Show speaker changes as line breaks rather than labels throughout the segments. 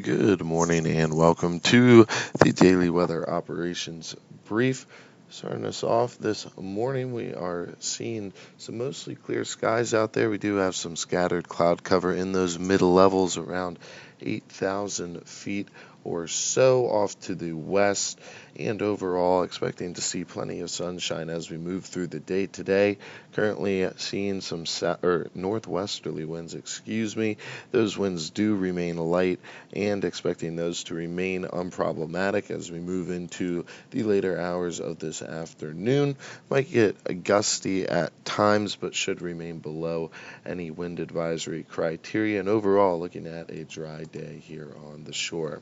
Good morning and welcome to the Daily Weather Operations Brief. Starting us off this morning, we are seeing some mostly clear skies out there. We do have some scattered cloud cover in those middle levels around 8,000 feet or so off to the west, and overall expecting to see plenty of sunshine as we move through the day today. Currently seeing some northwesterly winds, Those winds do remain light and expecting those to remain unproblematic as we move into the later hours of this afternoon. Might get gusty at times, but should remain below any wind advisory criteria, and overall looking at a dry day here on the shore.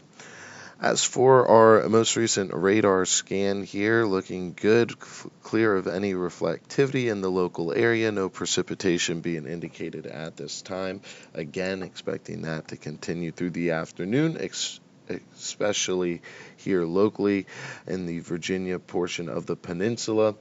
As for our most recent radar scan here, looking good, clear of any reflectivity in the local area, no precipitation being indicated at this time. Again, expecting that to continue through the afternoon, especially here locally in the Virginia portion of the peninsula.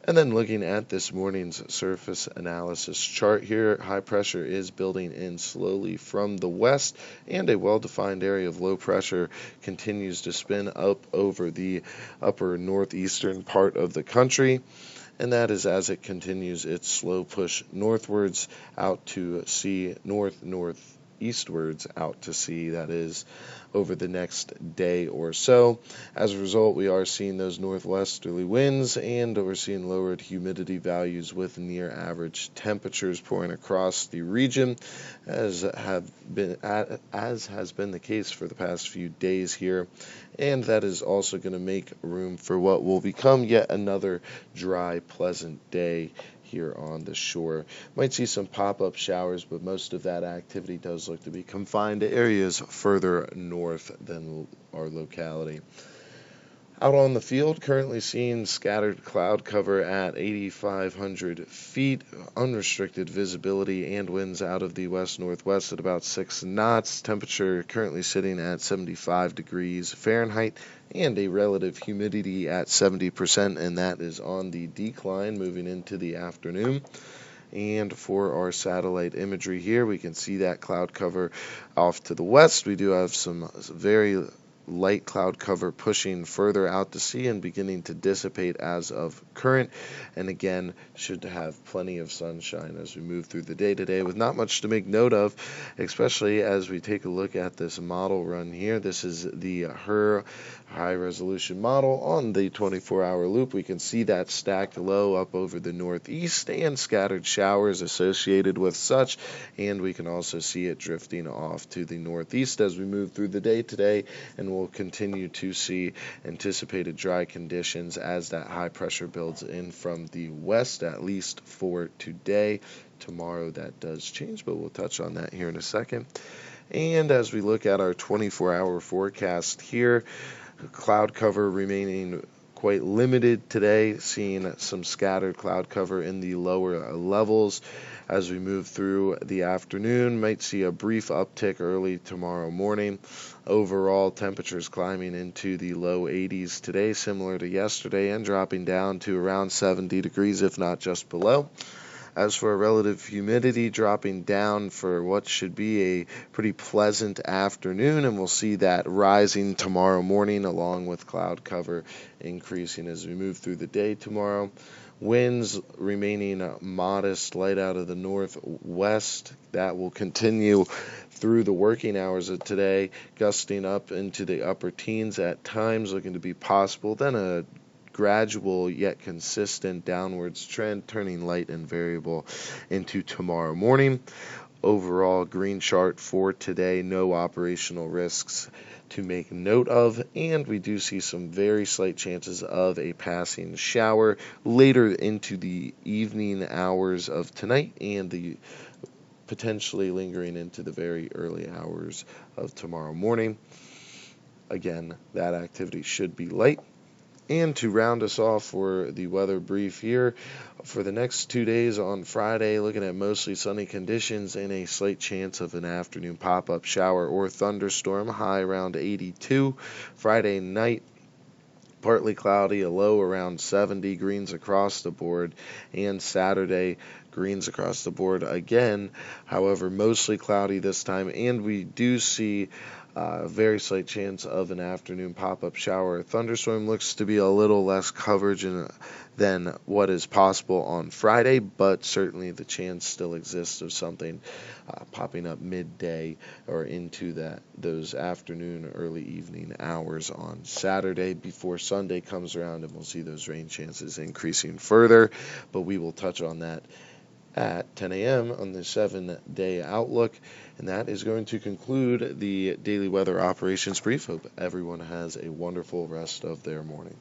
And then looking at this morning's surface analysis chart here, high pressure is building in slowly from the west, and a well-defined area of low pressure continues to spin up over the upper northeastern part of the country. And that is as it continues its slow push northwards out to sea, northeastwards out to sea, that is, over the next day or so. As a result, we are seeing those northwesterly winds, and we're seeing lowered humidity values with near average temperatures pouring across the region, as has been the case for the past few days here. And that is also going to make room for what will become yet another dry, pleasant day here on the shore. Might see some pop-up showers, but most of that activity does look to be confined to areas further north than our locality. Out on the field, currently seeing scattered cloud cover at 8,500 feet, unrestricted visibility, and winds out of the west-northwest at about 6 knots. Temperature currently sitting at 75 degrees Fahrenheit, and a relative humidity at 70%, and that is on the decline moving into the afternoon. And for our satellite imagery here, we can see that cloud cover off to the west. We do have some very light cloud cover pushing further out to sea and beginning to dissipate as of current, and again should have plenty of sunshine as we move through the day today, with not much to make note of, especially as we take a look at this model run here. This is the HER high resolution model on the 24-hour loop. We can see that stacked low up over the northeast and scattered showers associated with such, and we can also see it drifting off to the northeast as we move through the day today, and we'll continue to see anticipated dry conditions as that high pressure builds in from the west, at least for today. Tomorrow that does change, but we'll touch on that here in a second. And as we look at our 24-hour forecast here, cloud cover remaining quite limited today, seeing some scattered cloud cover in the lower levels. As we move through the afternoon, might see a brief uptick early tomorrow morning. Overall, temperatures climbing into the low 80s today, similar to yesterday, and dropping down to around 70 degrees, if not just below. As for relative humidity, dropping down for what should be a pretty pleasant afternoon, and we'll see that rising tomorrow morning along with cloud cover increasing as we move through the day tomorrow. Winds remaining modest, light out of the northwest. That will continue through the working hours of today, gusting up into the upper teens at times, looking to be possible. Then a gradual yet consistent downwards trend, turning light and variable into tomorrow morning. Overall, green chart for today, no operational risks to make note of, and we do see some very slight chances of a passing shower later into the evening hours of tonight, and the potentially lingering into the very early hours of tomorrow morning. Again, that activity should be light. And to round us off for the weather brief here, for the next 2 days on Friday, looking at mostly sunny conditions and a slight chance of an afternoon pop-up shower or thunderstorm, high around 82. Friday night, partly cloudy, a low around 70, greens across the board, and Saturday, greens across the board again, however, mostly cloudy this time, and we do see Very slight chance of an afternoon pop-up shower. Thunderstorm looks to be a little less coverage than what is possible on Friday, but certainly the chance still exists of something popping up midday or into those afternoon, early evening hours on Saturday before Sunday comes around, and we'll see those rain chances increasing further. But we will touch on that at 10 a.m. on the 7-day outlook. And that is going to conclude the daily weather operations brief. Hope everyone has a wonderful rest of their morning.